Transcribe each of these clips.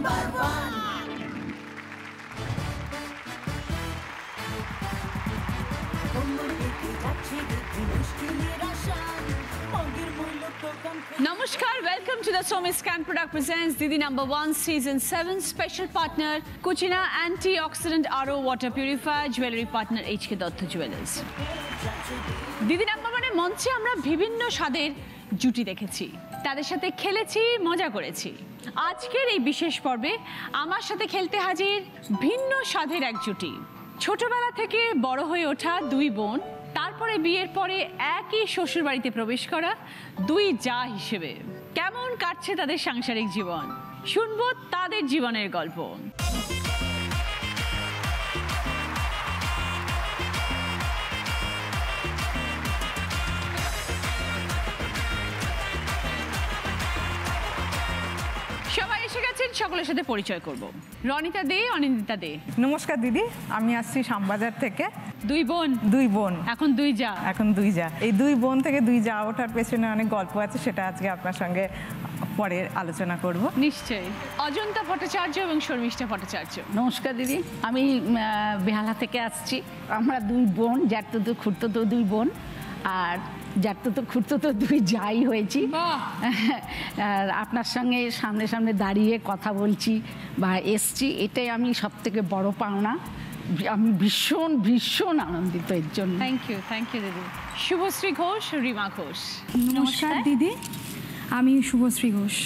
Number one. Namaskar, welcome to the Somi Scan Product presents Didi Number 1 Season 7 Special Partner Cucina Antioxidant RO Water Purifier Jewelry Partner HK Datta Jewelers. Didi Number 1 এর মঞ্চে আমরা বিভিন্ন স্বাদের জুটি দেখেছি, তাদের সাথে খেলেছি, মজা করেছি। আজকের এই বিশেষ পর্বে আমার সাথে খেলতে হাজির ভিন্ন স্বাদের এক জুটি। ছোটবেলা থেকে বড় হয়ে ওঠা দুই বোন, তারপরে বিয়ের পরে একই শ্বশুর বাড়িতে প্রবেশ করা দুই জা হিসেবে কেমন কাটছে তাদের সাংসারিক জীবন, শুনবো তাদের জীবনের গল্প। সবাই এসে গেছেন, সকলের সাথে পরিচয় করব। রনিতা দে, অনিন্দিতা দে। নমস্কার দিদি, আমি আসছি শ্যামবাজার থেকে। দুই বোন এখন দুই যা। এই দুই বোন থেকে দুই যা ওঠার পেছনে অনেক গল্প আছে, সেটা আজকে আপনার সঙ্গে পরে আলোচনা করব। নিশ্চয়ই। অজন্তা ভট্টাচার্য এবং শর্মিষ্ঠা ভট্টাচার্য। নমস্কার দিদি, আমি বেহালা থেকে আসছি। আমরা দুই বোন, জ্যাঠতো খুড়তো দুই বোন, আর জ্যাঠতো খুড়তো দুই যাই হয়েছি। আর আপনার সঙ্গে সামনে সামনে দাঁড়িয়ে কথা বলছি বা এসছি, এটাই আমি সব থেকে বড় পাওনা। আমি ভীষণ ভীষণ আনন্দিত এর জন্য। থ্যাংক ইউ দিদি। শুভশ্রী ঘোষ, রিমা ঘোষ। নমস্কার দিদি, আমি শুভশ্রী ঘোষ,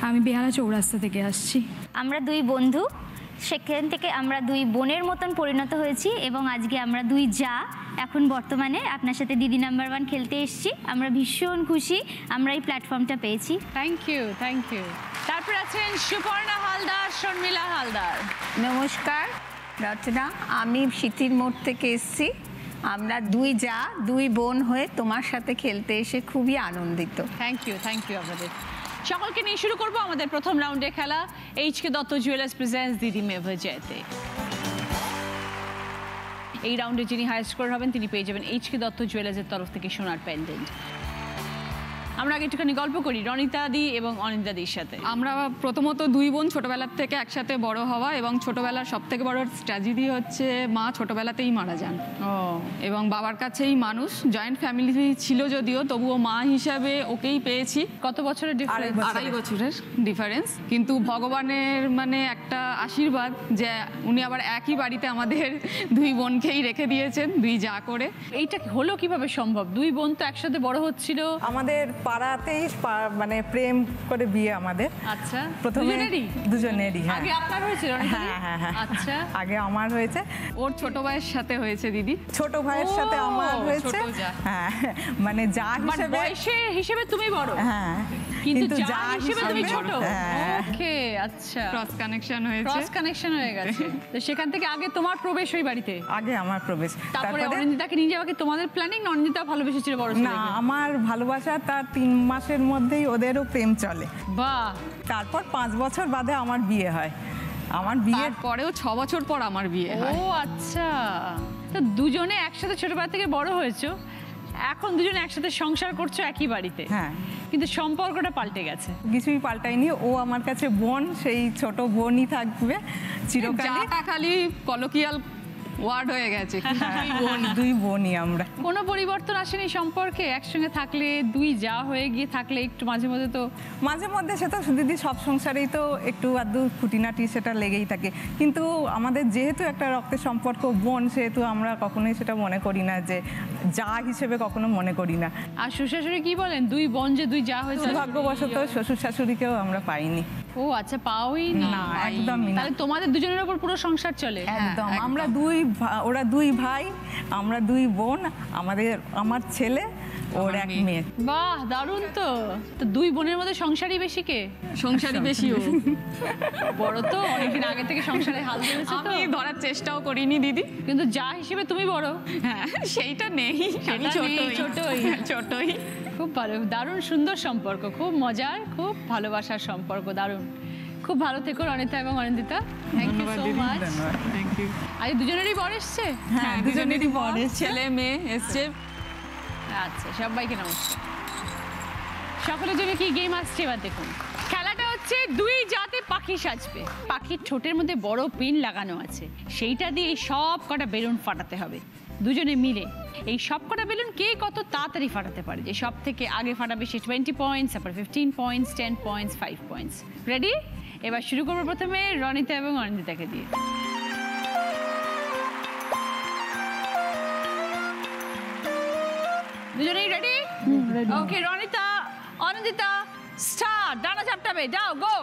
আমি বেহালা চৌরাস্তা থেকে আসছি। আমরা দুই বন্ধু, সেখান থেকে আমরা দুই বোনের মতন পরিণত হয়েছি এবং আজকে আমরা দুই যা এখন বর্তমানে আপনার সাথে দিদি নাম্বার 1 খেলতে এসেছি। আমরা ভীষণ খুশি আমরা এই প্ল্যাটফর্মটা পেয়েছি। Thank you. তারপর আছেন সুপর্ণা হালদার, শর্মিলা হালদার। নমস্কার রচনা, আমি সিথির মোড় থেকে এসেছি। আমরা দুই যা দুই বোন হয়ে তোমার সাথে খেলতে এসে খুবই আনন্দিত। থ্যাংক ইউ আপনাদের সকলকে নিয়ে শুরু করবো আমাদের প্রথম রাউন্ডে খেলা এইচকে দত্ত জুয়েলার্স প্রেজেন্টস দিদি মেভা জয়তে। এই রাউন্ডে যিনি হাই স্কোর হবেন তিনি পেয়ে যাবেন এইচকে দত্ত জুয়েলার্সের তরফ থেকে সোনার পেন্ডেন্ট। আমরা আগে একটুখানি গল্প করি রনিতা দি এবং অনিন্দিতা দির সাথে। আমরা প্রথমত দুই বোন ছোটবেলার থেকে একসাথে বড় হওয়া, এবং ছোটবেলার সব থেকে বড় ট্র্যাজেডি হচ্ছে মা ছোটবেলাতেই মারা যান। এবং বাবার কাছেই মানুষ, জয়েন্ট ফ্যামিলি ছিল যদিও, তবুও মা হিসাবে ওকেই পেয়েছি। কত বছরের ডিফারেন্স? 2.5 বছরের ডিফারেন্স, কিন্তু ভগবানের মানে একটা আশীর্বাদ যে উনি আবার একই বাড়িতে আমাদের দুই বোনকেই রেখে দিয়েছেন দুই যা করে। এইটা হলো কিভাবে সম্ভব? দুই বোন তো একসাথে বড় হচ্ছিল। আমাদের পাড়াতেই মানে প্রেম করে বিয়ে আমাদের। আচ্ছা, প্রথমে দুজনেরই। আগে আপনার হয়েছিল? হ্যাঁ। আচ্ছা, আগে আমার হয়েছে, ওর ছোট ভাইয়ের সাথে হয়েছে দিদি। ছোট ভাইয়ের সাথে আমার হয়েছে। হ্যাঁ, মানে যা হিসেবে তুমি বড়। হ্যাঁ, কিন্তু যা হিসেবে তুমি ছোট। ওকে, আচ্ছা, ক্রস কানেকশন হয়ে গেছে। তো সেখান থেকে আগে তোমার প্রবেশ ওই বাড়িতে? আগে আমার প্রবেশ, তারপরে অনিন্দিতাকে নিয়ে যাওয়া কি তোমাদের প্ল্যানিং না অনিন্দিতা ভালোবেসেছিল বড়? না, আমার ভালোবাসা তার 3 মাসের মধ্যেই ওদেরও প্রেম চলে। বাহ। তারপর 5 বছর বাদে আমার বিয়ে হয়। আমার বিয়ের পরেও 6 বছর পর আমার বিয়ে হয়। ও আচ্ছা, তো দুজনে একসাথে ছোটবেলা থেকে বড় হয়েছো, এখন দুজনে একসাথে সংসার করছো একই বাড়িতে। হ্যাঁ, কিন্তু সম্পর্কটা পাল্টে গেছে। কিছুই পাল্টায়নি, ও আমার কাছে বোন, সেই ছোট বোনই থাকবে চিরকাল। খালি কলোকিয়াল ওয়ার্ড হয়ে গেছে, দুই বোনই আমরা। কোনো পরিবর্তন আসেনি সম্পর্কে? একসঙ্গে থাকলে দুই যা হয়ে গিয়ে থাকলে একটু মাঝে মধ্যে সে তো দিদি সব সংসারেই তো একটু আধটু খুঁটিনাটি সেটা লেগেই থাকে, কিন্তু আমাদের যেহেতু একটা রক্তের সম্পর্ক বোন, সেহেতু আমরা কখনোই সেটা মনে করি না যে যা হিসেবে, কখনো মনে করি না। আর শ্বশুর শাশুড়ি কি বলেন? দুই বোন যে দুই যা হয়েছে, ভাগ্যবশত শ্বশুর শাশুড়িকেও আমরা পাইনি। ও আচ্ছা, পাওই না? একদমই না। তাহলে তোমাদের দুজনের উপর পুরো সংসার চলে? একদম। আমরা ওরা দুই ভাই, আমরা দুই বোন, আমার ছেলে, ওর এক মেয়ে। বাহ, দারুণ। তো দুই বোনের মধ্যে সংসারই বেশি? কে সংসারই বেশি? ও বড় তো, অনেকদিন আগে থেকে সংসারে হাল ধরেছে। আমি ধরার চেষ্টাও করিনি দিদি, কিন্তু যা হিসেবে তুমি বড়। হ্যাঁ, সেইটা নেই, ছোটই। খুব ভালো, দারুণ সুন্দর সম্পর্ক, খুব মজার, খুব ভালোবাসার সম্পর্ক, দারুণ। খুব ভালো থেকো রনিতা এবং Anindita. Thank you so much. Thank you. আজ দুজনেরই বর এসছে? হ্যাঁ, দুজনেরই বর, ছেলে মেয়ে এসছে। আচ্ছা, সবাইকে নমস্কার। সকলের জন্য কি গেম আসছে এবার দেখুন। খেলাটা হচ্ছে দুই জাতে পাখি সাজবে। পাখির ঠোঁটের মধ্যে বড় পিন লাগানো আছে, সেইটা দিয়ে সব কটা বেলুন ফাটাতে হবে দুজনে মিলে। এই সব কটা বেলুন কে কত তাড়াতাড়ি ফাটাতে পারে, যে সব থেকে আগে ফাটাবে সে 20 পয়েন্টস, তারপর 15 পয়েন্টস, 10 পয়েন্টস, 5 পয়েন্টস। রেডি? এবার শুরু করবো প্রথমে রনিতা এবং অনিন্দিতাকে দিয়ে। দুজনেই রেডি? ওকে, রনিতা অনিন্দিতা স্টার্ট। ডানা ঝাপটাবে, যাও, গো।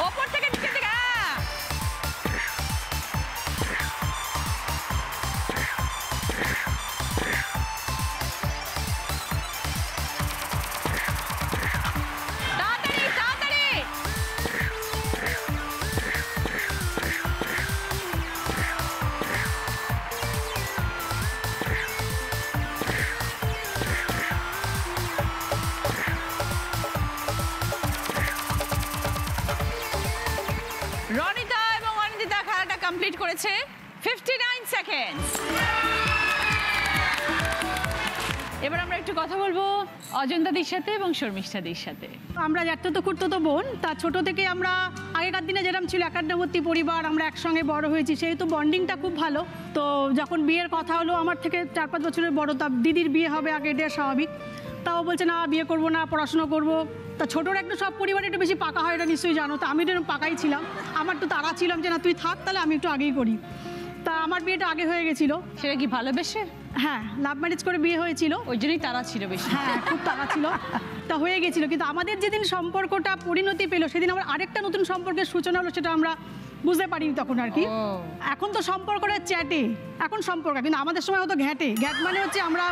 ওপর থেকে নিচে থেকে, তাড়াতাড়ি তাড়াতাড়ি। রনিতা এবং অনিন্দিতা খেলাটা কমপ্লিট করেছে 59 সেকেন্ডস। এবার আমরা একটু কথা বলবো অজন্তাদির সাথে এবং শর্মিষ্ঠাদির সাথে। আমরা জ্যাঠতো খুড়তো বোন, তার ছোট থেকে আমরা আগেকার দিনে যেরকম ছিল একান্নবর্তী পরিবার, আমরা একসঙ্গে বড় হয়েছি, সেহেতু বন্ডিংটা খুব ভালো। তো যখন বিয়ের কথা হলো, আমার থেকে 4-5 বছরের বড়, তা দিদির বিয়ে হবে আগে, এটা স্বাভাবিক। তাও বলছে না বিয়ে করবো না, পড়াশুনো করবো। তা ছোটোর একটু সব পরিবারে একটু বেশি পাকা হয়, এটা নিশ্চয়ই জানো। তো আমি একটু পাকাই ছিলাম, আমার তো তাড়া ছিলাম যে না তুই থাক, তাহলে আমি একটু আগেই করি। তা আমার বিয়েটা আগে হয়ে গেছিলো। সেটা কি ভালোবেসে? হ্যাঁ, লাভ ম্যারেজ করে বিয়ে হয়েছিল, ওই জন্যই তারা ছিল বেশি। হ্যাঁ, খুব তাড়া ছিল, তা হয়ে গেছিল। কিন্তু আমাদের যেদিন সম্পর্কটা পরিণতি পেলো, সেদিন আমার আরেকটা নতুন সম্পর্কের সূচনা হলো, সেটা আমরা বুঝতে পারিনি তখন আর কি। এখন তো সম্পর্কটা চ্যাটে, এখন সম্পর্ক, কিন্তু আমাদের সময় হতো ঘ্যাটে। ঘ্যাট মানে হচ্ছে আমরা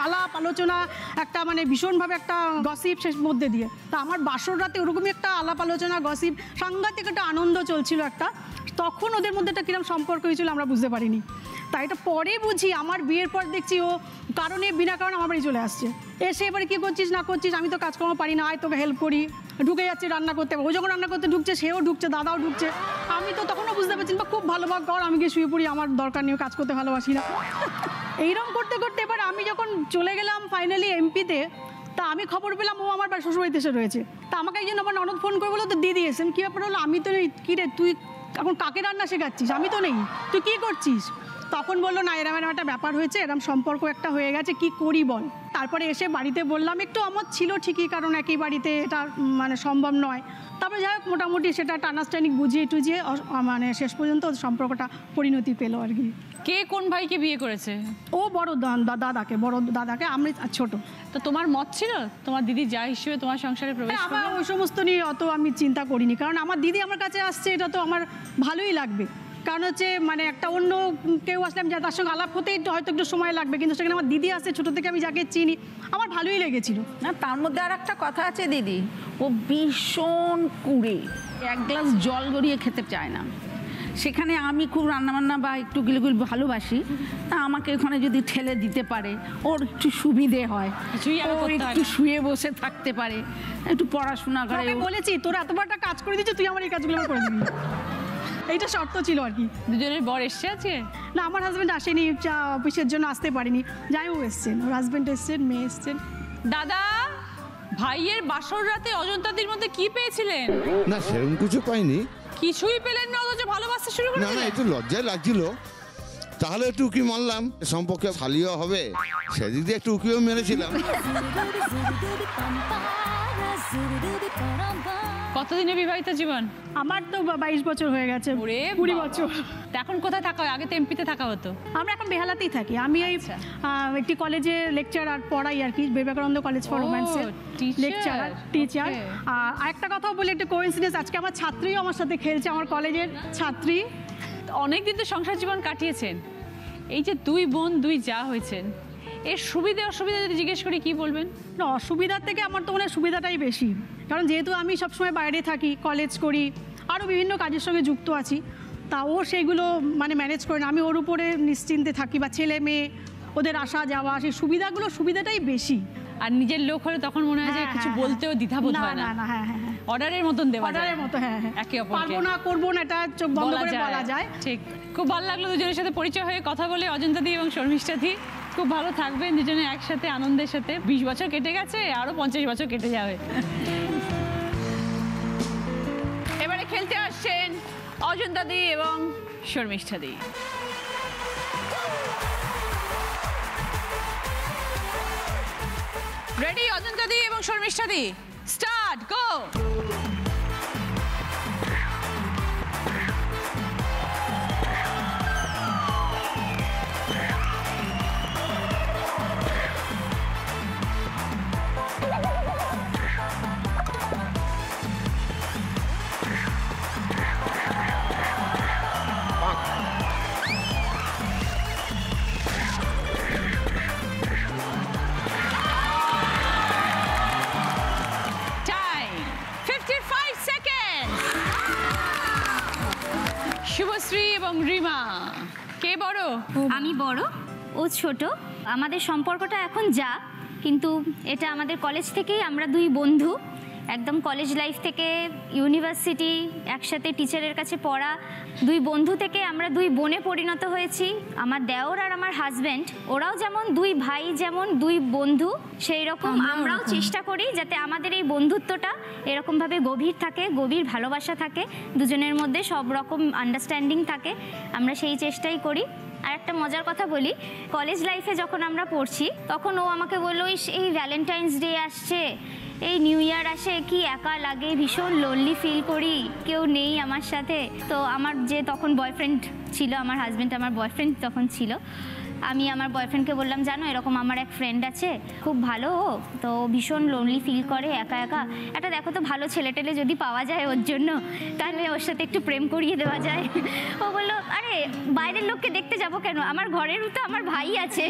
আলাপ আলোচনা, একটা মানে ভীষণভাবে একটা গসিপ শেষ মধ্যে দিয়ে। তা আমার বাসর রাতে ওরকমই একটা আলাপ আলোচনা, গসিপ, সাংঘাতিক একটা আনন্দ চলছিল একটা। তখন ওদের মধ্যে একটা কিরম সম্পর্ক হয়েছিল আমরা বুঝতে পারিনি। তাই এটা পরে বুঝি, আমার বিয়ের পর দেখছি ও কারণে বিনা কারণে আমার বাড়ি চলে আসছে। এসে এবারে কী করছিস না করছিস, আমি তো কাজকর্ম পারি না, আয় তোকে হেল্প করি, ঢুকে যাচ্ছে রান্না করতে। ও যখন রান্না করতে ঢুকছে, সেও ঢুকছে, দাদাও ঢুকছে। আমি তো তখনও বুঝতে পারছি বা খুব ভালো ভাগ কর, আমি গিয়ে শুয়ে পড়ি, আমার দরকার নেই, কাজ করতে ভালোবাসি না। এইরকম করতে করতে এবার আমি যখন চলে গেলাম ফাইনালি এমপিতে, তা আমি খবর পেলাম ও আমার শ্বশুরবাড়িতে এসে রয়েছে। তা আমাকে একজন আমার ননদ ফোন করে বলো, তো দিদি এসেন, কী ব্যাপার হলো? আমি তো নেই। কী রে তুই এখন কাকে রান্না শেখাচ্ছিস? আমি তো নেই, তুই কী করছিস? তখন বললো না এরম এরম একটা ব্যাপার হয়েছে, এরম সম্পর্ক একটা হয়ে গেছে, কি করি বল। তারপরে এসে বাড়িতে বললাম, একটু আমার ছিল ঠিকই, কারণ একই বাড়িতে এটা মানে সম্ভব নয়। তারপরে যাই হোক মোটামুটি সেটা টানাস্টানিক বুঝিয়ে টুঝিয়ে মানে শেষ পর্যন্ত সম্পর্কটা পরিণতি পেলো আর কি। কে কোন ভাইকে বিয়ে করেছে? ও বড় দাদাকে, আমি ছোট। তো তোমার মত ছিল তোমার দিদি যা হিসেবে তোমার সংসারে প্রবেশ করবে? আমার ওই সমস্ত নিয়ে অত আমি চিন্তা করিনি, কারণ আমার দিদি আমার কাছে আসছে, এটা তো আমার ভালোই লাগবে। কারণ হচ্ছে মানে একটা অন্য কেউ আসলাম যা তার সঙ্গে আলাপ হতে হয়তো একটু সময় লাগবে, কিন্তু সেখানে আমার দিদি আসছে, ছোটো থেকে আমি যাকে চিনি, আমার ভালোই লেগেছিল। না, তার মধ্যে আর একটা কথা আছে দিদি, ও ভীষণ কুড়ে, এক গ্লাস জল গড়িয়ে খেতে চায় না। সেখানে আমি খুব রান্নাবান্না বা একটু গিলগুল ভালোবাসি, তা আমাকে ওখানে যদি ঠেলে দিতে পারে ওর একটু সুবিধে হয়, একটু শুয়ে বসে থাকতে পারে, একটু পড়াশোনা করে। বলেছি তোর এতবারটা কাজ করে দিচ্ছি, তুই আমার এই কাজগুলো করে দিবি, এইটা শর্ত ছিল আর কি। দুজনের বর এসছে আছে? না, আমার হাজব্যান্ড আসেনি, অফিসের জন্য আসতে পারিনি। জামাইবাবু এসছেন, ওর হাজব্যান্ড এসছেন, মেয়ে এসছেন। দাদা, ভাইয়ের বাসর রাতে অজন্তাদির মধ্যে কি পেয়েছিলেন? না, সেরকম কিছু পাইনি। কিছুই পেলেন না, অথচ ভালোবাসতে শুরু করে দিলেন? না, একটু লজ্জায় লাগছিল, তাহলে একটু উকি মারলাম, সম্পর্কে শালিও হবে, সেদিক দিয়ে একটু উকিও মেরেছিলাম। কতদিনের বিবাহিত জীবন? আমার তো 22 বছর হয়ে গেছে। 20 বছর। এখন কোথায় থাকা হয়? আগে তো এমপিতে থাকা হতো। আমরা এখন বেহালাতেই থাকি। আমি এই একটি কলেজে লেকচার আর পড়াই আর কি, বিবেকানন্দ কলেজ ফর রোম্যান্সের লেকচারার, টিচার। আর একটা কথাও বলি, একটা কোইন্সিডেন্স, আজকে আমার ছাত্রীও আমার সাথে খেলছে, আমার কলেজের ছাত্রী। অনেকদিন তো সংসার জীবন কাটিয়েছেন, এই যে দুই বোন দুই যা হয়েছেন, এর সুবিধা অসুবিধা যদি জিজ্ঞেস করি কি বলবেন? না, অসুবিধার থেকে আমার তো মনে হয় সুবিধাটাই বেশি, কারণ যেহেতু আমি সবসময় বাইরে থাকি, কলেজ করি, আরও বিভিন্ন কাজের সঙ্গে যুক্ত আছি, তা ও সেইগুলো মানে ম্যানেজ করে না, আমি ওর উপরে নিশ্চিন্তে থাকি, বা ছেলে মেয়ে ওদের আসা যাওয়া, সেই সুবিধাটাই বেশি। আর নিজের লোক হলে তখন মনে হয় যে কিছু বলতেও দ্বিধাবোধ হয় না। না, হ্যাঁ, অর্ডারের মতন দেওয়া যায়, অর্ডারের মতো, হ্যাঁ, একে অপরকে পারবো না করবো না, এটা চোখ বন্ধ করে বলা যায়। ঠিক, খুব ভালো লাগলো দুজনের সাথে পরিচয় হয়ে কথা বলে, অজন্তাদি এবং শর্মিষ্ঠাদি। খুব ভালো থাকবেন দুজনে একসাথে আনন্দের সাথে। 20 বছর কেটে গেছে, আরো 50 বছর কেটে যাবে। এবারে খেলতে আসছেন অজন্তা দি এবং শর্মিষ্ঠা দি। রেডি অজন্তা দি এবং শর্মিষ্ঠা দি, স্টার্ট, গো। শুভশ্রী এবং রিমা, কে বড়? আমি বড়, ও ছোট। আমাদের সম্পর্কটা এখন যা, কিন্তু এটা আমাদের কলেজ থেকেই, আমরা দুই বন্ধু, একদম কলেজ লাইফ থেকে ইউনিভার্সিটি একসাথে টিচারের কাছে পড়া, দুই বন্ধু থেকে আমরা দুই বোনে পরিণত হয়েছি। আমার দেওর আর আমার হাজব্যান্ড, ওরাও যেমন দুই ভাই, যেমন দুই বন্ধু, সেই রকম আমরাও চেষ্টা করি যাতে আমাদের এই বন্ধুত্বটা এরকমভাবে গভীর থাকে, গভীর ভালোবাসা থাকে, দুজনের মধ্যে সব রকম আন্ডারস্ট্যান্ডিং থাকে, আমরা সেই চেষ্টাই করি। আর একটা মজার কথা বলি, কলেজ লাইফে যখন আমরা পড়ছি তখন ও আমাকে বললো, এই ভ্যালেন্টাইন্স ডে আসছে, এই নিউ ইয়ার আসে, কি একা লাগে, ভীষণ লোনলি ফিল করি, কেউ নেই আমার সাথে। তো আমার যে তখন বয়ফ্রেন্ড ছিল, আমার হাজব্যান্ড আমার বয়ফ্রেন্ড তখন ছিল, আমি আমার বয়ফ্রেন্ডকে বললাম, জানো এরকম আমার এক ফ্রেন্ড আছে, খুব ভালো ও, তো ভীষণ লোনলি ফিল করে, একা একা, একটা দেখো তো ভালো ছেলে টেলে যদি পাওয়া যায় ওর জন্য, তাহলে ওর সাথে একটু প্রেম করিয়ে দেওয়া যায়। ও বললো, আরে বাইরের লোককে দেখতে যাবো কেন, আমার ঘরেরও তো আমার ভাই আছে।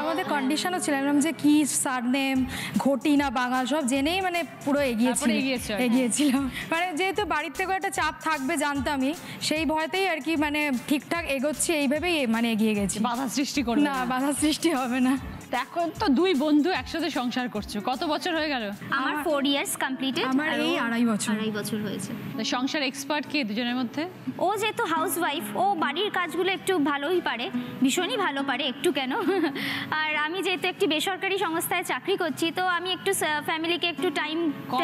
আমাদের কন্ডিশনও ছিল যে কি সারনেম, ঘটি না বাঙাল, সব জেনেই মানে পুরো এগিয়েছিলাম। মানে যেহেতু বাড়ির থেকেও একটা চাপ থাকবে জানতামই, সেই ভয়তেই আর কি মানে ঠিকঠাক এগোচ্ছি, এইভাবেই মানে এগিয়ে গেছি। বাধা সৃষ্টি করবে না, বাধা সৃষ্টি হবে না। এখন তো দুই বন্ধু একসাথে সংসার করছো, কত বছর হয়ে গেল? আমার 4 ইয়ার্স কমপ্লিটেড। আমার এই 2.5 বছর হয়েছে। সংসার এক্সপার্ট কে দুজনের মধ্যে? ও যেহেতু হাউসওয়াইফ, ও বাড়ির কাজগুলো একটু ভালোই পারে, ভীষণই ভালো পারে, একটু কেন। আর আমি যেহেতু একটি বেসরকারি সংস্থায় চাকরি করছি, তো আমি একটু ফ্যামিলিকে একটু টাইম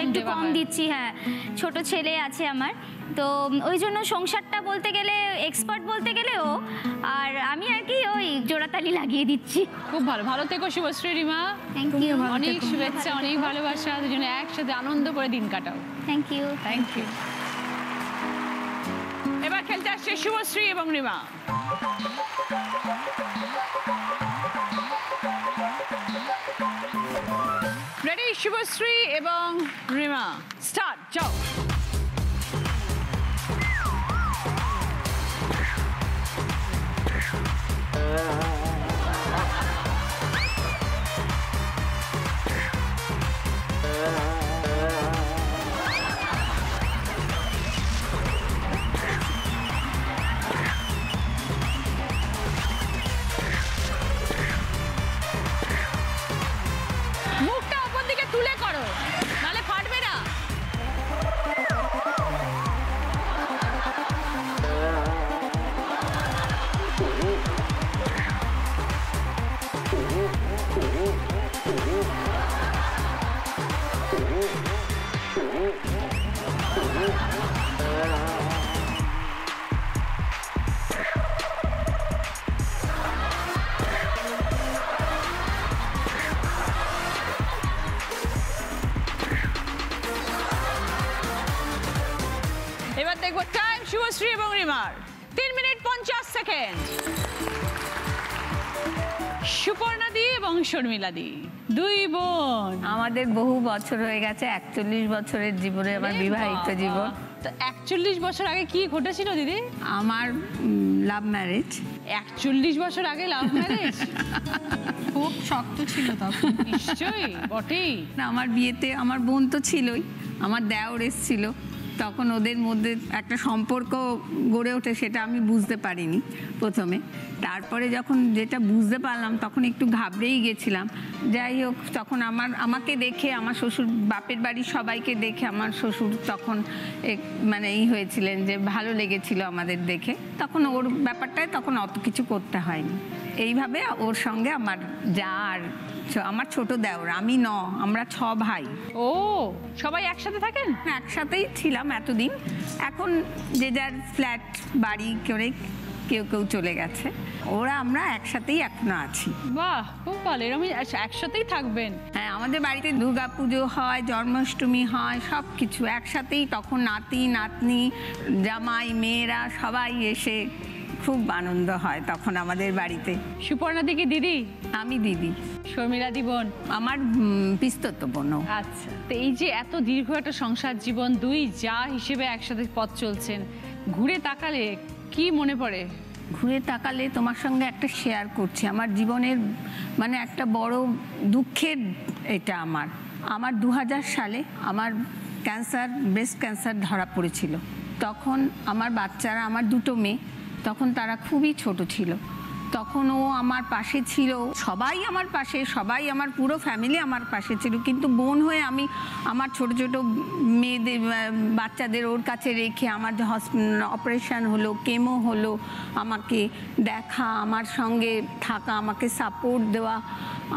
একটু কম দিচ্ছি। হ্যাঁ, ছোট ছেলে আছে আমার, তো ওই জন্য সংসারটা বলতে গেলে, এক্সপার্ট বলতে গেলে ও, আর আমি আর কি ওই জোড়াতালি লাগিয়ে দিচ্ছি। খুব ভালো, ভালো থেকো শুভশ্রী, রিমা। Thank you. অনেক শুভেচ্ছা, অনেক ভালোবাসা, দুজনে একসাথে আনন্দ করে দিন কাটাও। Thank you. Thank you. এবার খেলতে আসছে শুভশ্রী এবং রিমা। রেডি শুভশ্রী এবং রিমা, স্টার্ট, যাও। মুখটা উপর দিকে তুলে করো, নালে ফাটবে না। এবার দেখবো টাইম শুভশ্রী এবং রিমার, 3 মিনিট 50 সেকেন্ড। সুপর্ণা দি এবং শর্মিলা দি, দুই বোন। আমাদের বহু বছর হয়ে গেছে, 41 বছরের জীবনে আমার বিবাহিত জীবন। তো 41 বছর আগে কি ঘটেছিল দিদি? আমার লাভ ম্যারেজ। 41 বছর আগে লাভ ম্যারেজ? খুব শক্ত ছিল তখন। নিশ্চয়ই, বটেই। না, আমার বিয়েতে আমার বোন তো ছিলই, আমার দেওর এসেছিল, তখন ওদের মধ্যে একটা সম্পর্ক গড়ে ওঠে, সেটা আমি বুঝতে পারিনি প্রথমে। তারপরে যখন যেটা বুঝতে পারলাম তখন একটু ঘাবড়েই গেছিলাম। যাই হোক, তখন আমাকে দেখে আমার শ্বশুর বাপের বাড়ির সবাইকে দেখে আমার শ্বশুর তখন মানে হয়েছিলেন যে ভালো লেগেছিল আমাদের দেখে। তখন ওর ব্যাপারটায় তখন অত কিছু করতে হয়নি। এইভাবে ওর সঙ্গে আমার যা আর আমার ছোট দেওর, আমি আমরা 6 ভাই। ও, সবাই একসাথে থাকেন? একসাথেই ছিলাম এতদিন। এখন যে যার ফ্ল্যাট বাড়ি করে কেউ কেউ চলে গেছে, আমরা একসাথেই এখনো আছি। বাহ, খুব ভালো। এরকম একসাথেই থাকবেন? হ্যাঁ, আমাদের বাড়িতে দুর্গাপুজো হয়, জন্মাষ্টমী হয়, সব কিছু একসাথেই। তখন নাতি নাতনি জামাই মেয়েরা সবাই এসে খুব আনন্দ হয় তখন আমাদের বাড়িতে। সুপর্ণা দি কি দিদি? আমি দিদি। শর্মিলা দি বোন? আমার পিস্তত বোন। আচ্ছা, তো এই যে এত দীর্ঘ একটা সংসার জীবন, 2 জা হিসেবে একসাথে পথ চলছেন, ঘুরে তাকালে কি মনে পড়ে? ঘুরে তাকালে তোমার সঙ্গে একটা শেয়ার করছি আমার জীবনের মানে একটা বড় দুঃখের। এটা আমার 2000 সালে আমার ক্যান্সার, ব্রেস্ট ক্যান্সার ধরা পড়েছিল। তখন আমার বাচ্চারা, আমার 2টো মেয়ে, তখন তারা খুবই ছোট ছিল। তখন ও আমার পাশে ছিল, সবাই আমার পাশে, সবাই আমার পুরো ফ্যামিলি আমার পাশে ছিল। কিন্তু বোন হয়ে আমি আমার ছোট ছোট মেয়েদের বাচ্চাদের ওর কাছে রেখে আমার যে অপারেশন হলো, কেমো হলো, আমাকে দেখা, আমার সঙ্গে থাকা, আমাকে সাপোর্ট দেওয়া,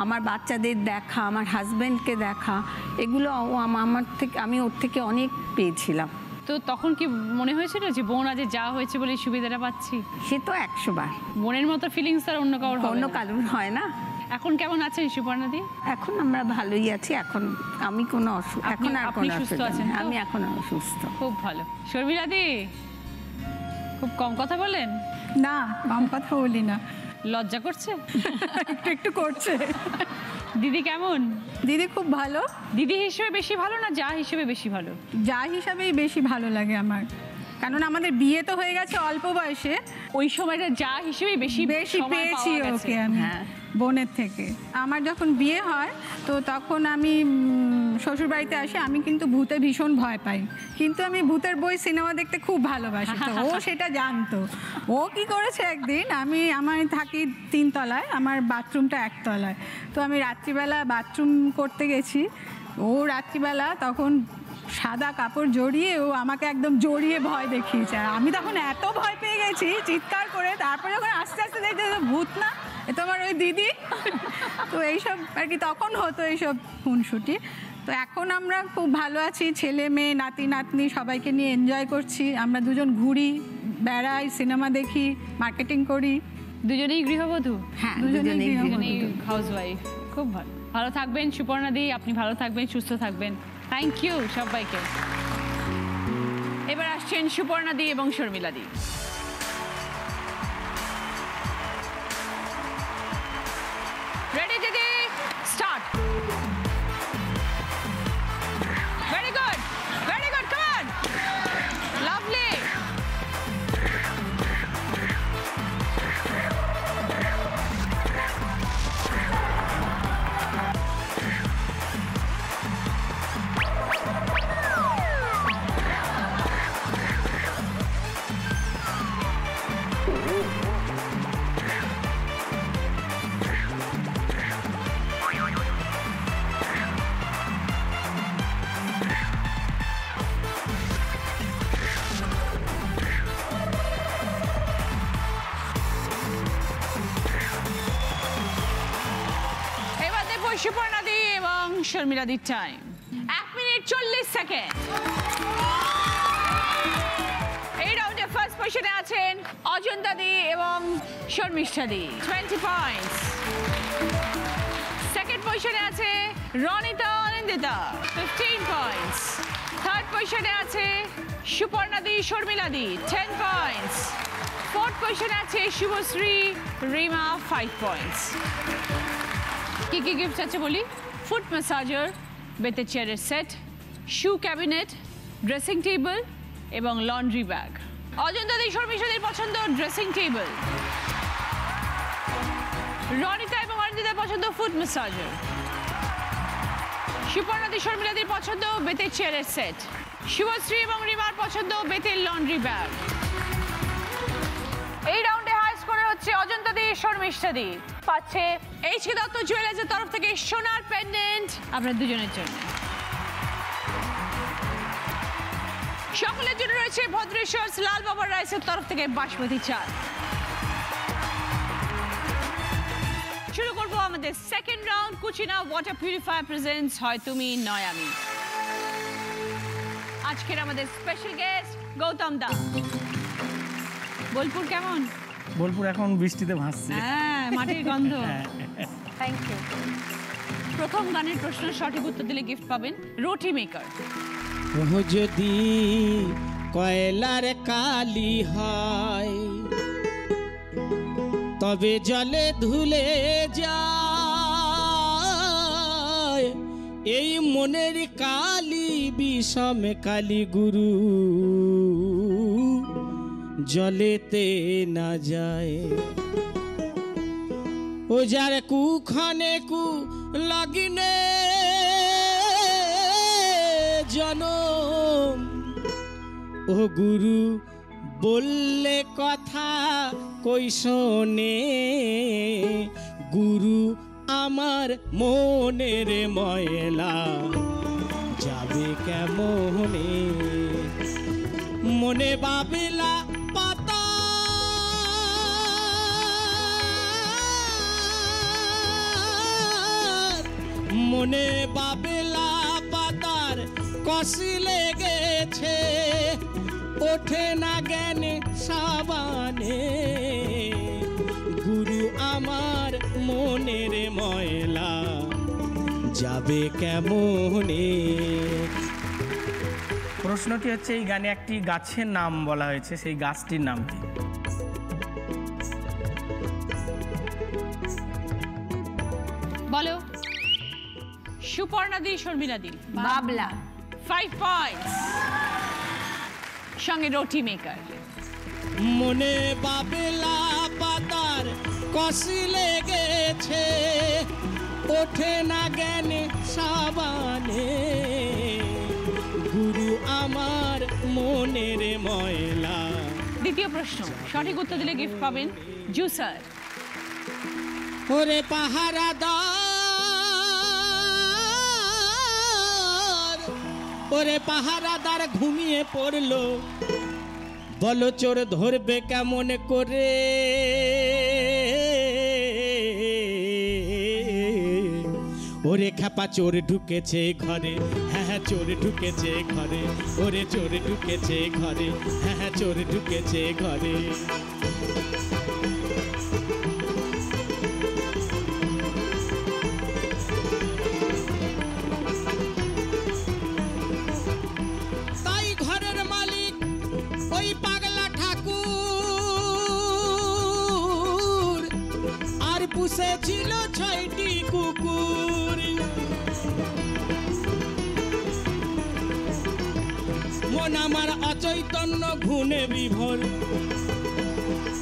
আমার বাচ্চাদের দেখা, আমার হাজব্যান্ডকে দেখা, এগুলো আমি ওর থেকে অনেক পেয়েছিলাম। তো তখন কি মনে হয়েছিল যে বোন আজ যা হয়েছে বলে সুবিধাটা পাচ্ছি? সে তো 100 বার। বোনের মতো ফিলিংস আর অন্য কারোর হয় না। এখন কেমন আছেন সুপর্ণা দি? এখন আমরা ভালোই আছি। এখন আমি কোনো এখন আর কোনো সুস্থ আছেন? আমি এখন সুস্থ। খুব ভালো। শর্মিলা দি খুব কম কথা বলেন? না, কম কথা বলি না। লজ্জা করছে? একটু করছে। দিদি কেমন? দিদি খুব ভালো। দিদি হিসেবে বেশি ভালো না যা হিসেবে বেশি ভালো? যা হিসাবেই বেশি ভালো লাগে আমার, কারণ আমাদের বিয়ে তো হয়ে গেছে অল্প বয়সে। ওই সময়টা যা হিসেবে বেশি পেয়েছি ওকে আমি বোনের থেকে। আমার যখন বিয়ে হয় তো তখন আমি শ্বশুরবাড়িতে আসি। আমি কিন্তু ভূতে ভীষণ ভয় পাই, কিন্তু আমি ভূতের বই সিনেমা দেখতে খুব ভালোবাসি। তো ও সেটা জানতো। ও কি করেছে, একদিন আমি থাকি 3 তলায়, আমার বাথরুমটা 1 তলায়। তো আমি রাত্রিবেলা বাথরুম করতে গেছি। ও রাত্রিবেলা তখন সাদা কাপড় জড়িয়ে ও আমাকে একদম জড়িয়ে ভয় দেখিয়েছে। আর আমি তখন এত ভয় পেয়ে গেছি চিৎকার করে। তারপরে যখন আস্তে আস্তে দেখতে ভূত না, এ তো আমার ওই দিদি। তো এইসব আর কি তখন হতো, এইসব খুনসুটি। তো এখন আমরা খুব ভালো আছি, ছেলে মেয়ে নাতি নাতনি সবাইকে নিয়ে এনজয় করছি। আমরা দুজন ঘুরি, বেড়াই, সিনেমা দেখি, মার্কেটিং করি। দুজনেই গৃহবধূ? হ্যাঁ, দুজনেই হাউসওয়াইফ। খুব ভালো। ভালো থাকবেন সুপর্ণা দি, আপনি ভালো থাকবেন, সুস্থ থাকবেন। থ্যাংক ইউ সবাইকে। এবার আসছেন সুপর্ণা দি এবং শর্মিলা দি। রেডি দিদি? Start. Very good, very good, come on, lovely. Suparna di এবং শর্মিলা দির টাইম 1 মিনিট 40 সেকেন্ড। এই রাউন্ডে ফার্স্ট পজিশনে আছেন অজন্তা দি এবং শর্মিষ্ঠা দি, 20 পয়েন্টস। সেকেন্ড পজিশনে আছে রনিতা অনিন্দিতা, 15 পয়েন্টস। থার্ড পজিশনে আছে সুপর্ণা দি শর্মিলা দি, 10 পয়েন্টস। ফোর্থ পজিশনে আছে শুভশ্রী রিমা, 5 পয়েন্টস। কি কি গিফট আছে বলি? ফুট ম্যাসাজার, বেতের চেয়ারের সেট, শু ক্যাবিনেট, ড্রেসিং টেবিল এবং লন্ড্রি ব্যাগ। অজন্তা দি শর্মিষ্ঠাদের পছন্দ ড্রেসিং টেবিল, রনিতা এবং অনিন্দিতার পছন্দ ফুট ম্যাসাজার, সুপর্ণা দি শর্মিলাদের পছন্দ বেতের চেয়ারের সেট, শুভশ্রী এবং রিমার পছন্দ বেতের লন্ড্রি ব্যাগ। এই রাউন্ডে হাই স্কোর হচ্ছে অজন্তা দি, শর্মিষ্ঠা দি পাচ্ছে এইচকে দত্ত জুয়েলার্সের তরফ থেকে সোনার পেন্ডেন্ট আপনার দুজনের জন্য। সকলের জন্য রয়েছে ভদ্রেশ্বর লাল বাবার রাইসের তরফ থেকে বাসমতি চাল। শুরু করবো আমাদের second round. Kutchina water purifier presents হয় তুমি নয় আমি। আজকের আমাদের স্পেশাল গেস্ট গৌতম দা। বোলপুর কেমন? বোলপুর এখন বৃষ্টিতে ভাসছে। হ্যাঁ, মাটির গন্ধ। Thank you. প্রথম গানের প্রশ্ন সঠিক উত্তর দিলে গিফট পাবেন রুটি মেকার। যদি কয়লার কালি হয় তবে জলে ধুলে যায়, এই মনের কালি বিষম কালি গুরু জলেতে না যায়। ও যার কুখানে কু লাগিনে জনম, ও গুরু বললে কথা কই শোনে, গুরু আমার মনের ময়লা যাবে কেমনে, মনে বাবেলা পাতা মনে বাবেলা পাতার কষি লেগেছে, ওঠে না জ্ঞানে সাবানে, গুরু আমার মনের ময়লা যাবে কেমনে। প্রশ্নটি হচ্ছে এই গানে একটি গাছের নাম বলা হয়েছে, সেই গাছটির নাম কি? বলো। সুপর্ণা দি, শর্মিলা দি। বাবলা। 5 পয়েন্টস। সঙ্গে রুটি মেকার। মনে বাবেলা পাতার কষি লেগেছে, ওঠে না জ্ঞানে সাবানে, গুরু আমার মনের ময়লা। দ্বিতীয় প্রশ্ন সঠিক উত্তর দিলে গিফট পাবেন জুসার। ওরে পাহারাদার, ওরে পাহারাদার ঘুমিয়ে পড়লো, বলো চোর ধরবে কেমন করে, ওরে খেপা চোর ঢুকেছে ঘরে, হ্যাঁ হ্যাঁ চোর ঢুকেছে ঘরে, ওরে চোর ঢুকেছে ঘরে, হ্যাঁ হ্যাঁ চোর ঢুকেছে ঘরে। তাই ঘরের মালিক ওই পাগলা ঠাকুর আর পুষেছিল 6টি কুকুর, মন আমার অচৈতন্য ঘুনে বিভোর,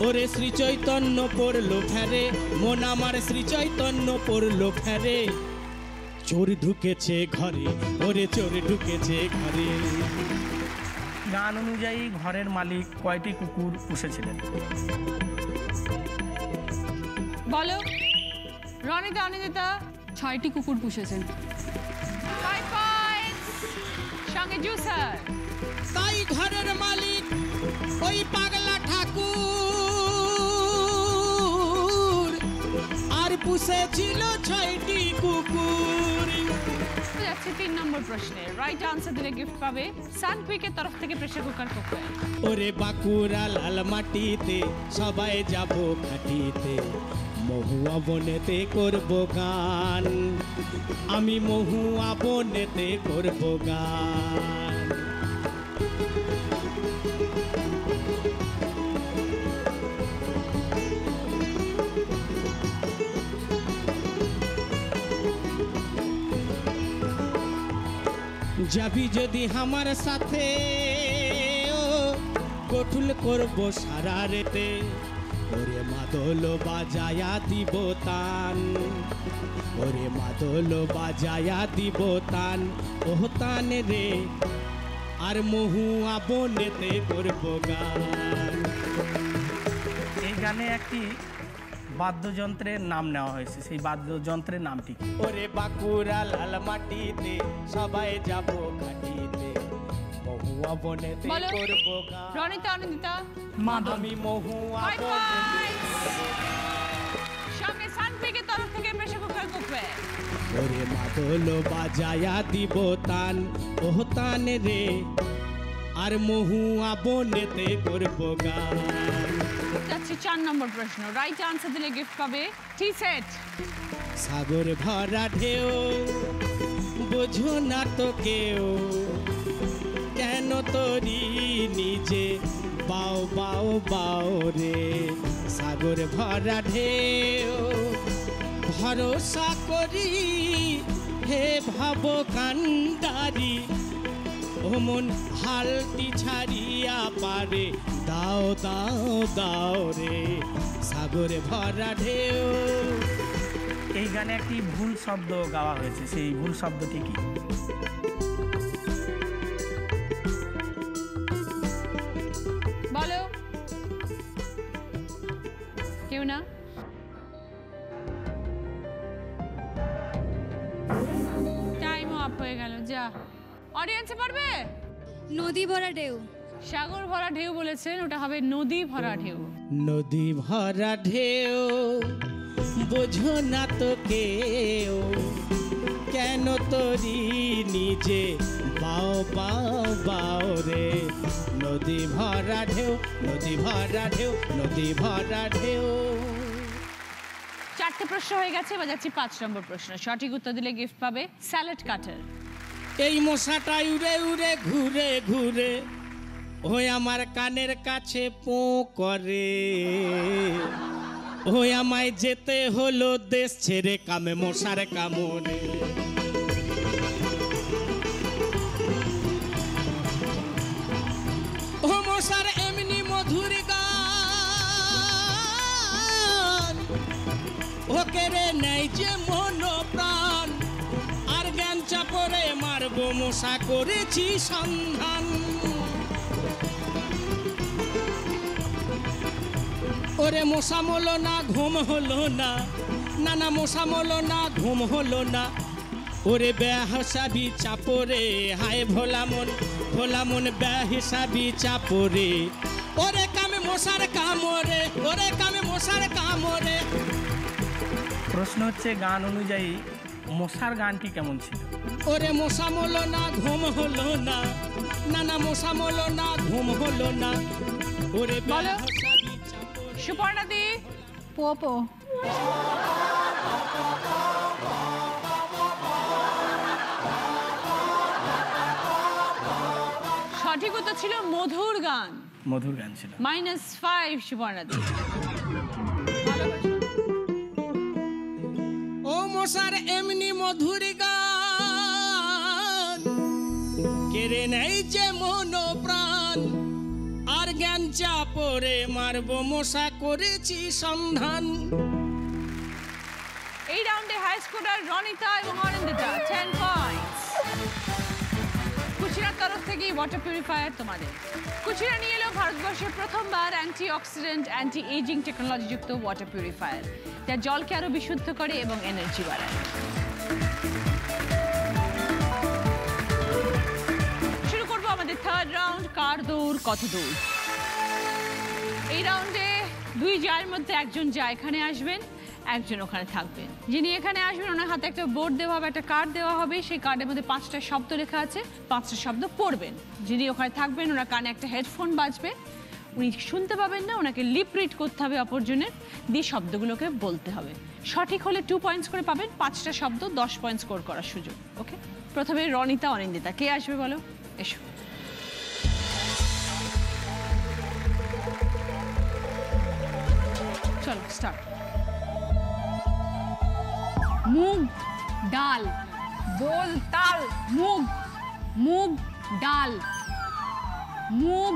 ওরে শ্রী চৈতন্য পড়লো ফেরে, মন আমার শ্রী চৈতন্য পড়লো ফেরে, চোর ঢুকেছে ঘরে, ওরে চোর ঢুকেছে ঘরে। গান অনুযায়ী ঘরের মালিক কয়টি কুকুর পুষেছিলেন? বলো। রনিতা, অনিন্দিতা। 6টি কুকুর পুষেছেন। 5 পয়েন্টস। সঙ্গে জুসার। তাই ঘরের মালিক ওই পাগলা ঠাকুর আর পুষেছিল 6টি কুকুর। যাচ্ছে 3 নম্বর প্রশ্নে। রাইট আনসার দিলে গিফট পাবে সানকুইকের তরফ থেকে প্রেসার কুকার কুকার। ওরে বাঁকুড়া লাল মাটিতে সবাই যাব খাটিতে, মহুয়া বনেতে করব গান, আমি মহুয়া বনেতে করব গান। যাবি যদি আমার সাথে, ও কঠুল করব সারা রেতে, ওরে মাদল বাজায়া দিব তান, ওরে মাদল বাজায়া দিব তান, ও তান রে আর মহুয়া বনেতে করব গান। এই গানে একটি বাদ্যযন্ত্রের নাম নেওয়া হয়েছে, সেই বাদ্যযন্ত্রের নামটি কি? ওরে বাঁকুড়া লাল মাটিতে সবাই যাব ঘাটিতে, মহুয়া বনেতে বলো। করব গান। রনিতা অনিন্দিতা আমি মহুয়া High বনেতে সঙ্গে সানপিকের তরফ থেকে প্রেসার কুকার কুকবে। ওরে মাদল বাজায়া দিব তান, ওহ তান রে, আর মহুয়া বনেতে করব গান। যাচ্ছি 4 নম্বর প্রশ্ন, রাইট আনসার দিলে গিফট পাবে টি সেট। সাগর ভরা ঢেউ বোঝো না তো কেউ, কেন তোরি নিজে বাও বাও বাও রে। সাগর ভরা ঢেউ ভরসা করি হে ভাব কান্ডারি, ও মন হালটি ছাড়িয়া পারে দাও দাও দাও রে। সাগর ভরা ঢেউ। এই গানে একটি ভুল শব্দ গাওয়া হয়েছে, সেই ভুল শব্দটি কি? বলো কেউ না? টাইম আপ হয়ে গেল, যা। অডিয়েন্সে পারবে? নদী ভরা ঢেউ। সাগর ভরা ঢেউ বলেছেন, ওটা হবে নদী ভরা ঢেউ। নদী ভরা ঢেউ বোঝো না তো কেউ, কেন তোরি নিজে বাও বাও বাও রে। নদী ভরা ঢেউ, নদী ভরা ঢেউ, নদী ভরা ঢেউ। 4টে প্রশ্ন হয়ে গেছে, এবার যাচ্ছি 5 নম্বর প্রশ্ন। সঠিক উত্তর দিলে গিফট পাবে স্যালাড কাটার। এই মশাটা উড়ে উড়ে ঘুরে ঘুরে ওই আমার কানের কাছে পো করে, ওই আমায় যেতে হলো দেশ ছেড়ে কামে মশার কামড়ে। ও মশার এমনি মধুর গান, ওকে রে নাই যে মন প্রাণ, আর জ্ঞান চাপরে মারবো মশা করেছি সন্ধান। ওরে মশা মলো না ঘুম হলো না, না না মশা মলো না ঘুম হলো না। ওরে বেহিসাবি চাপরে হায় ভোলা মন বেহিসাবি চাপরে। ওরে কামে মশার কামড়ে, ওরে কামে মশার কামড়ে। প্রশ্ন হচ্ছে গান অনুযায়ী মশার গানটি কেমন ছিল? ওরে মশা মলো না ঘুম হলো না, না না মশা মলো না ঘুম হলো না। ওরে বলো। বেহিসাবি চাপরে। সুপর্ণাদি পোপো। সঠিক উত্তর ছিল মধুর গান। মধুর গান ছিল। -5 সুপর্ণাদি। ও মশার এমনি মধুর গান, কেড়ে নেই যে মন প্রাণ, আর জ্ঞান চাপরে মারবো মশা করেছি সন্ধান। এই রাউন্ডে হাই স্কোরার রনিতা এবং অনিন্দিতা 10 পয়েন্টস। কুচিরার তরফ থেকে ওয়াটার পিউরিফায়ার তোমাদের। কুচিরা নিয়ে এলো ভারতবর্ষের প্রথমবার anti oxidant anti ageing technology যুক্ত ওয়াটার পিউরিফায়ার, যা জলকে আরো বিশুদ্ধ করে এবং এনার্জি বাড়ায়। শুরু করবো আমাদের থার্ড রাউন্ড, কার দৌড় কত দূর। এই রাউন্ডে 2 জায়ের মধ্যে একজন যা এখানে আসবেন, একজন ওখানে থাকবেন। যিনি এখানে আসবেন ওনার হাতে একটা বোর্ড দেওয়া হবে, একটা কার্ড দেওয়া হবে, সেই কার্ডের মধ্যে 5টা শব্দ লেখা আছে, 5টা শব্দ পড়বেন। যিনি ওখানে থাকবেন ওনার কানে একটা হেডফোন বাজবে, উনি শুনতে পাবেন না, ওনাকে লিপ রিড করতে হবে অপরজনের, দিয়ে শব্দগুলোকে বলতে হবে। সঠিক হলে 2 পয়েন্টস করে পাবেন, 5টা শব্দ 10 পয়েন্ট স্কোর করার সুযোগ। ওকে, প্রথমে রনিতা অনিন্দিতা, কে আসবে বলো? এসো। চলো স্টার্ট। মুগ ডাল, বোল তাল, মুগ মুগ ডাল, মুগ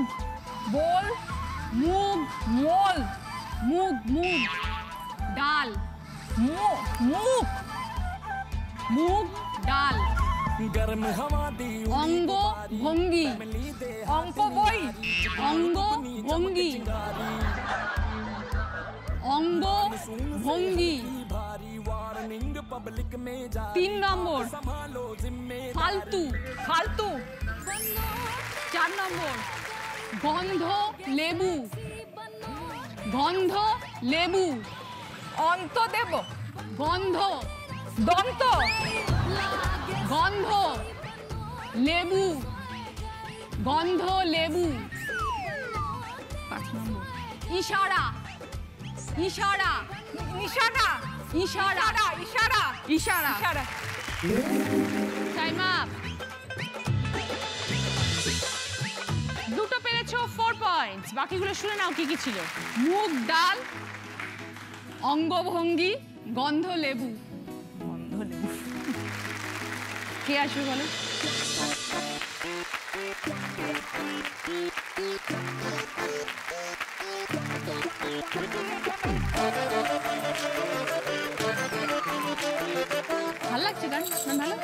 বোল, মুগ মোল, মুগ মুগ ডাল, মুগ মুগ ডাল, অঙ্গ ভঙ্গি অঙ্ক বই অঙ্গ ভঙ্গি অঙ্গ ভঙ্গি 3 নম্বর ফালতু ফালতু 4 নম্বর গন্ধ লেবু গন্ধ লেবু অন্ত দেব গন্ধ দন্ত গন্ধ লেবু গন্ধ লেবু 5 নম্বর ইশারা ইশারা ইশারা ইশারা ইশারা ইশারা ইশারা টাইম আপ দুটো পেরেছো 4 পয়েন্টস বাকিগুলো শুনে নাও কি কি ছিল মুগ ডাল অঙ্গভঙ্গি গন্ধ লেবু কে আসবে বলো ভালো লাগছে গান ভালো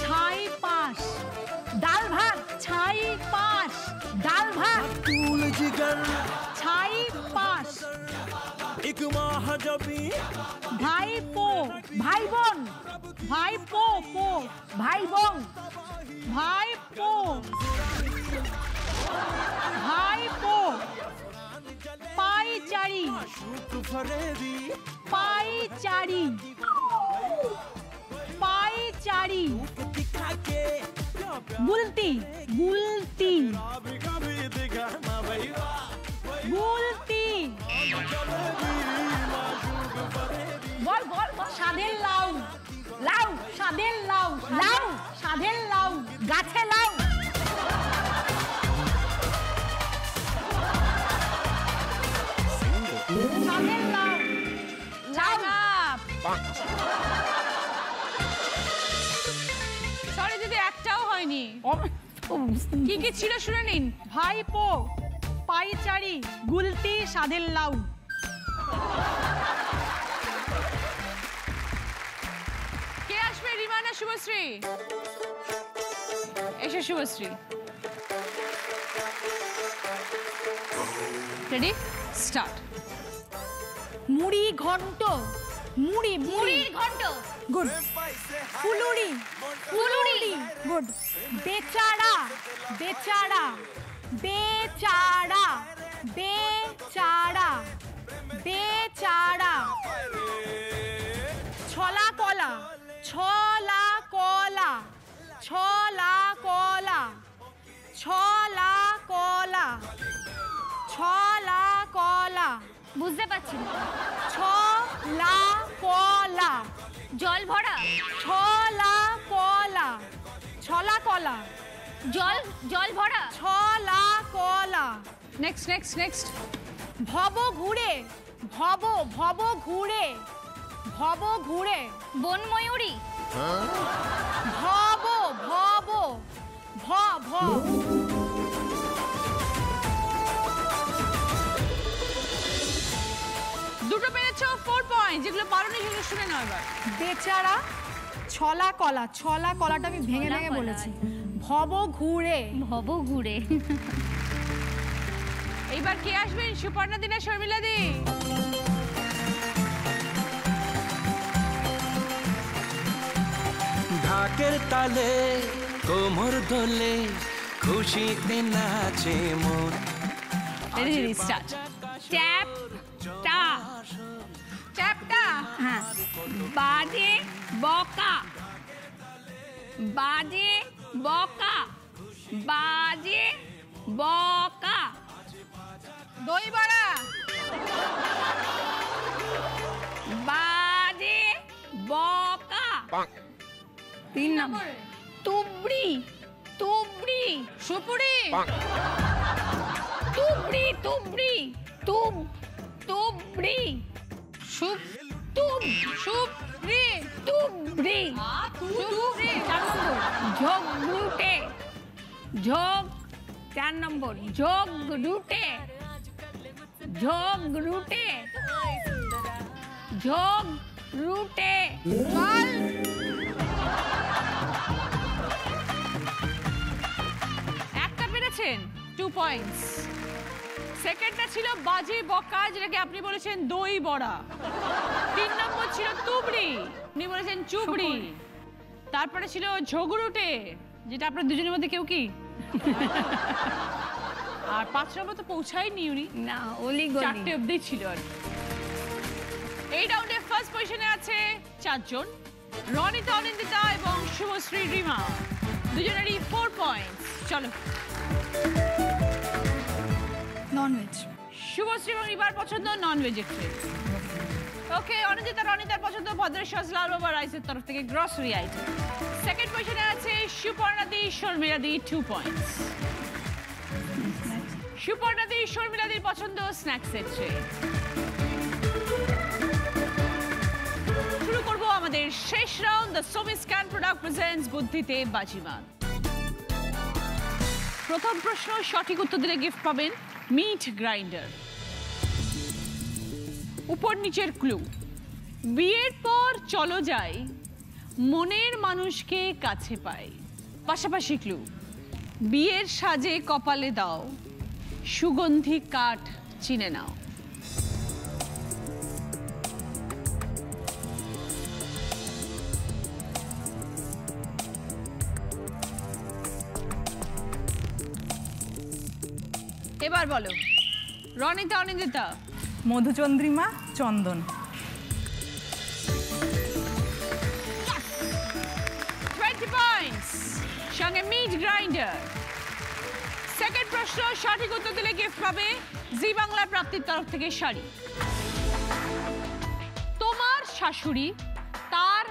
ছাই পাশ ডাল ভাত ছাই পাশ ডাল ভাত ছাই পাশ ভাই পো ভাই বোন ভাই পো পো ভাই বোন ভাই পো ভাই পো পাইচারি পাইচারি পাইচারি বুলতি বুলতি বুলতি বল বল বল সাধের লাউ লাউ সাধের লাউ লাউ সাধের লাউ গাছে লাউ সাধের লাউ লাউ সরি যদি একটাও হয়নি কি কি ছিল শুনে নিন ভাইপো পাইচারি গুলতি সাধের লাউ কে আসবে রিমানা শুভশ্রী এসে শুভশ্রী রেডি স্টার্ট মুড়ি ঘন্ট মুড়ি মুড়ি ঘন্ট গুড ফুলুরি ফুলুরি গুড বেচারা বেচারা বেচারা বেচারা বেচারা ছলা কলা ছলা কলা ছলা কলা ছলা কলা ছলা কলা বুঝতে পারছি না ছলা কলা জল ভরা ছলা কলা ছলা কলা জল জল ভরা ছলা কলা নেক্সট নেক্সট নেক্সট ভব ঘুরে ভব ভব ঘুরে ভব ঘুরে বন ময়ূরী ভব ভব ভ ভ দুটো পেরেছো 4 পয়েন্ট যেগুলো পারোনি সেগুলো শুনে নাও এবার বেচারা ছলা কলা ছলা কলাটা আমি ভেঙে ভেঙে বলেছি ভব ঘুরে ভব ঘুরে এইবার কে আসবেন সুপর্ণা দিনা শর্মিলা দি ঢাকের তালে কোমর দোলে খুশিতে নাচে মন রেডি রেডি স্টার্ট ট্যাপ টা ট্যাপটা হ্যাঁ বাজে বকা বাজে বকা বাজে বকা দই বড়া বাজে বকা 3 নম্বর তুবড়ি তুবড়ি সুপুরি তুবড়ি তুবড়ি তুব তুবড়ি সুপ তুব সুপরি তুবড়ি তুবড়ি 4 নম্বর ঝগড়ুটে ঝগ 4 নম্বর ঝগড়ুটে ঝগড়ুটে ঝোগ রুটে বল। একটা পেরেছেন, 2 পয়েন্টস। সেকেন্ডটা ছিল বাজি বকা, যেটাকে আপনি বলেছেন দই বড়া। 3 নম্বর ছিল তুবড়ি, আপনি বলেছেন চুবড়ি। তারপরে ছিল ঝগড়ুটে, যেটা আপনার দুজনের মধ্যে কেউ কি। আর 5 নম্বর তো পৌঁছায়নি উনি, না অলি গলি 4টে অবধি ছিল আর কি। এই রাউন্ডে ফার্স্ট পজিশনে আছে 4 জন, রনিতা, অনিন্দিতা এবং শুভশ্রী রিমা, দুজনেরই 4 পয়েন্টস। চলো, ননভেজ। শুভশ্রী এবং রিমার পছন্দ ননভেজ একটু। ওকে, অনিন্দিতা রনিতার পছন্দ ভদ্রেশ্বর লাল বাবা রাইসের তরফ থেকে গ্রসারি আইটেম। সেকেন্ড পজিশনে আছে সুপর্ণাদি শর্মিলাদি, 2 পয়েন্টস। সুপর্ণাদি শর্মিলাদির পছন্দ স্ন্যাক্সের ট্রে। শুরু করব আমাদের শেষ round, the Somy scan product presents বুদ্ধিতে বাজিমাত। প্রথম প্রশ্ন, সঠিক উত্তর দিলে গিফট পাবেন মিট গ্রাইন্ডার। উপর নিচের ক্লু, বিয়ের পর চলো যাই, মনের মানুষকে কাছে পাই। পাশাপাশি ক্লু, বিয়ের সাজে কপালে দাও, সুগন্ধি কাঠ চিনে নাও। এবার বলো, রনিতা অনিন্দিতা। মধুচন্দ্রিমা চন্দন। 20 পয়েন্টস, সঙ্গে মিট গ্রাইন্ডার। সেকেন্ড প্রশ্ন, সঠিক উত্তর দিলে গিফট পাবে জি বাংলা প্রাপ্তির তরফ থেকে শাড়ি। তোমার শাশুড়ি, তার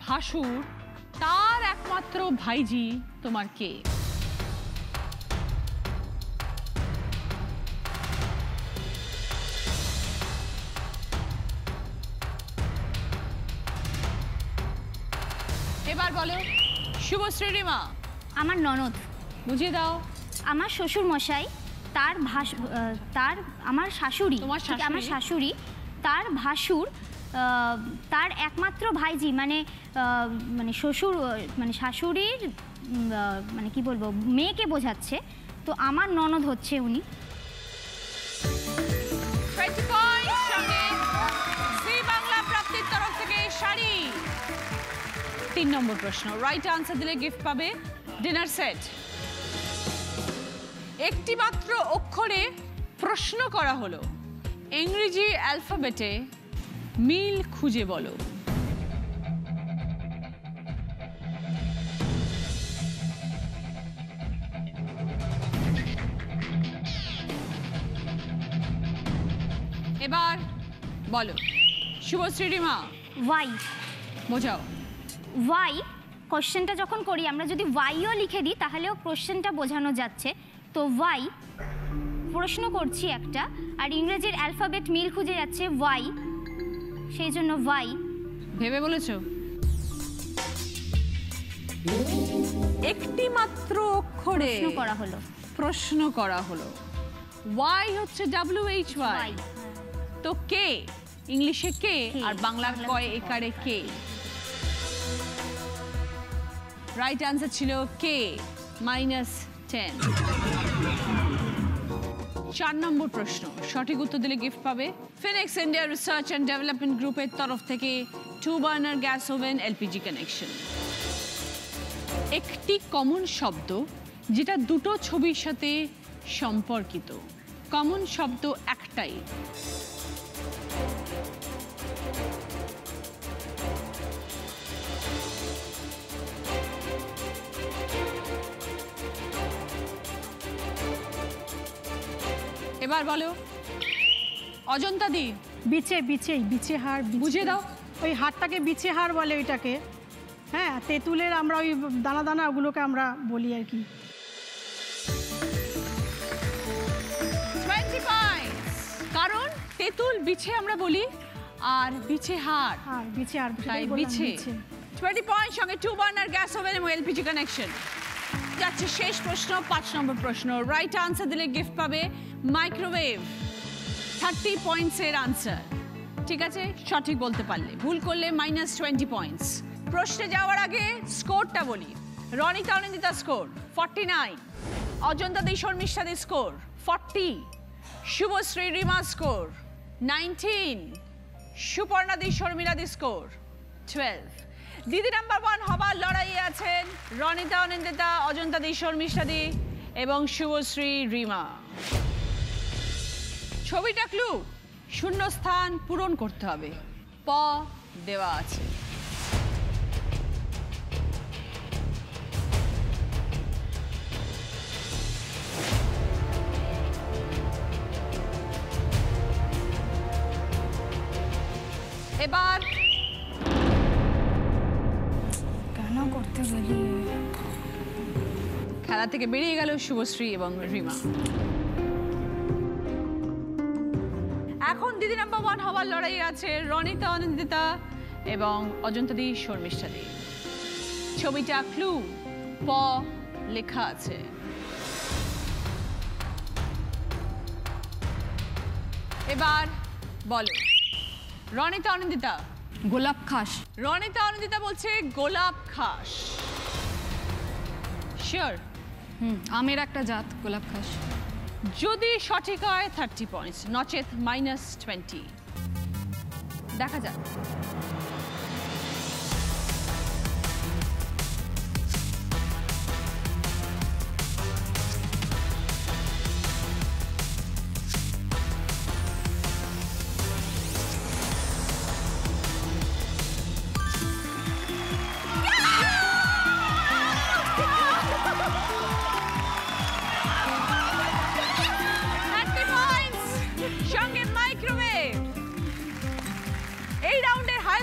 ভাসুর, তার একমাত্র ভাইজি তোমার কে? এবার বলো, শুভশ্রী রিমা। আমার ননদ। বুঝিয়ে দাও। আমার শ্বশুর মশাই, তার আমার শাশুড়ি, আমার শাশুড়ি, তার ভাসুর, তার একমাত্র ভাইজি, মানে শ্বশুর, মানে শাশুড়ির, মানে কি বলবো, মেয়েকে বোঝাচ্ছে। তো আমার ননদ হচ্ছে উনি। 20 পয়েন্ট, সঙ্গে জি বাংলা প্রাপ্তির তরফ থেকে শাড়ি। 3 নম্বর প্রশ্ন, রাইট আনসার দিলে গিফট পাবে ডিনার সেট। একটি মাত্র অক্ষরে প্রশ্ন করা হলো, ইংরেজি অ্যালফাবেটে মিল খুঁজে বলো। এবার বলো, শুভশ্রী রিমা। ওয়াই। বোঝাও। ওয়াই, কোশ্চেনটা যখন করি আমরা যদি ওয়াইও লিখে দিই তাহলেও কোশ্চেনটা বোঝানো যাচ্ছে। তো ওয়াই, প্রশ্ন করছি একটা, আর ইংরেজির অ্যালফাবেট মিল খুঁজে যাচ্ছে ওয়াই, সেই জন্য ওয়াই। ভেবে বলেছো? একটি মাত্র অক্ষরে প্রশ্ন করা হলো, ওয়াই হচ্ছে WHY। তো কে, ইংলিশে কে আর বাংলা কয় একারে কে। রাইট আনসার ছিল কে, -10। 4 নম্বর প্রশ্ন, সঠিক উত্তর দিলে গিফট পাবে Phoenix India research and development গ্রুপের তরফ থেকে 2 burner gas oven LPG connection. একটি কমন শব্দ যেটা দুটো ছবির সাথে সম্পর্কিত, কমন শব্দ একটাই। এবার বলো, অজন্তা দি। বিছে হাড়। বুঝিয়ে দাও। ওই হাড়টাকে বিছে হাড় বলে ওইটাকে। হ্যাঁ, তেঁতুলের আমরা ওই দানা দানা ওগুলোকে আমরা বলি আর কি। 20 পয়েন্টস, কারণ তেঁতুল বিছে আমরা বলি আর বিছে হাড়। বিছে হাড়, তাই বিছে। 20 পয়েন্ট, সঙ্গে 2 বার্নার গ্যাস ওভেন এবং LPG কানেকশন। যাচ্ছে শেষ প্রশ্ন, 5 নম্বর প্রশ্ন, রাইট আনসার দিলে গিফট পাবে মাইক্রোওয়েভ। 30 পয়েন্টসের আনসার। ঠিক আছে, সঠিক বলতে পারলে, ভুল করলে -20 পয়েন্টস। প্রশ্নে যাওয়ার আগে স্কোরটা বলি। রনিতা অনিন্দিতা স্কোর 49, অজন্তা দি শর্মিষ্ঠা দি স্কোর 40, শুভশ্রী রিমা স্কোর 19, সুপর্ণা দি শর্মিলা দি স্কোর 12। দিদি নাম্বার 1 হবার লড়াইয়ে আছেন রনিতা অনিন্দিতা, অজন্তা দি শর্মিষ্ঠা দি এবং শুভশ্রী রিমা। ছবিটা ক্লু, শূন্যস্থান পূরণ করতে হবে। প দেওয়া আছে। এবার কেন করতে গেলি? খেলা থেকে বেরিয়ে গেল শুভশ্রী এবং রিমা। এখন দিদি নাম্বার 1 হওয়ার লড়াই আছে রনিতা অনিন্দিতা এবং অজন্তা দি শর্মিষ্ঠা দি। ছবিটা ক্লু, প লেখা আছে। এবার বলো রনিতা অনিন্দিতা। গোলাপ খাস। রনিতা অনিন্দিতা বলছে গোলাপ খাস। শিওর? আমের একটা জাত গোলাপ খাস। যদি সঠিক হয় 30 পয়েন্টস, নচেত -20। দেখা যাক।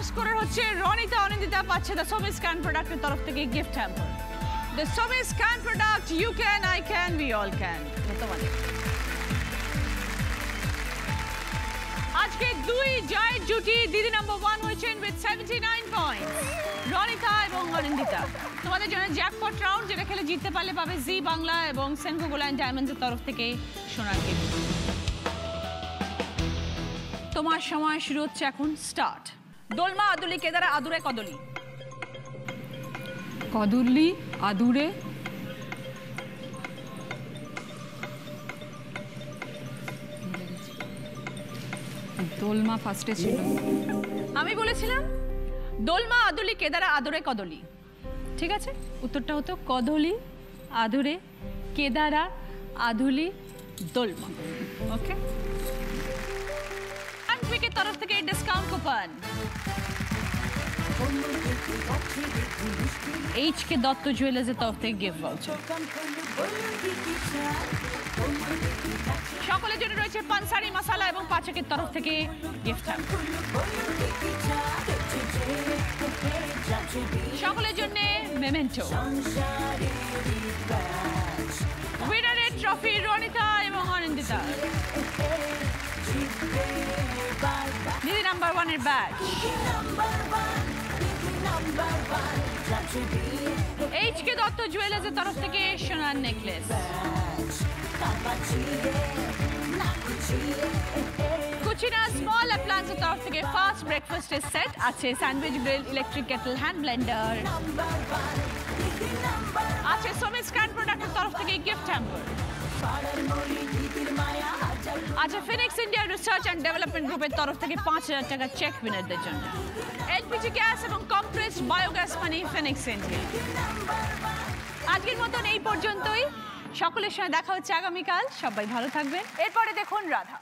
স্কোরার হচ্ছে রনিতা অনিন্দিতা, পাচ্ছে দ্য সোমিস ক্যান প্রোডাক্টের তরফ থেকে গিফট হ্যাম্পার। দ্য সোমিস can product, you can, I can, we all can. তোমাদের আজকে দুই জয়ের জুটি দিদি নাম্বার 1 হয়েছেন উইথ 79 পয়েন্টস, রনিতা এবং অনিন্দিতা। তোমাদের জন্য জ্যাকপট রাউন্ড, যেটা খেলে জিততে পারলে পাবে জি বাংলা এবং সেনকো গোল্ড অ্যান্ড ডায়মন্ডসের তরফ থেকে সোনার গিফট। তোমার সময় শুরু হচ্ছে এখন, স্টার্ট। দোলমা আদুলি কেদারা আদুরে কদলি। কদলি আদুরে দোলমা ফার্স্টে ছিল। আমি বলেছিলাম দোলমা আদুলি কেদারা আদুরে কদলি। ঠিক আছে, উত্তরটা হতো কদলি আদুরে কেদারা আদুলি দোলমা। ওকে, আনটুইকের তরফ থেকে ডিসকাউন্ট কুপন, এইচকে দত্ত জুয়েলার্সের তরফ থেকে গিফট ভাউচার। সকলের জন্য রয়েছে পানসারি মশালা এবং পাচকের তরফ থেকে গিফট হ্যাম্পার। সকলের জন্য মেমেন্টো। উইনারের ট্রফি রনিতা এবং অনিন্দিতা। দিদি নাম্বার 1 এর ব্যাচ। এইচকে দত্ত জুয়েলার্সের তরফ থেকে সোনার নেকলেস। কুচিনা স্মল অ্যাপ্লায়েন্সের তরফ থেকে ফাস্ট ব্রেকফাস্টের সেট আছে, sandwich grill, electric Kettle, hand Blender আছে। সোমিস ক্যান প্রোডাক্টের তরফ থেকে গিফট হ্যাম্পার আছে। Phoenix India research and development গ্রুপের তরফ থেকে 5000 টাকা চেক উইনারদের জন্য। এলপিজি গ্যাস এবং কম্প্রেসড বায়োগ্যাস মানি ফিনিক্স ইন্ডিয়া। আজকের মতন এই পর্যন্তই, সকলের সঙ্গে দেখা হচ্ছে আগামীকাল। সবাই ভালো থাকবেন। এরপরে দেখুন রাধা।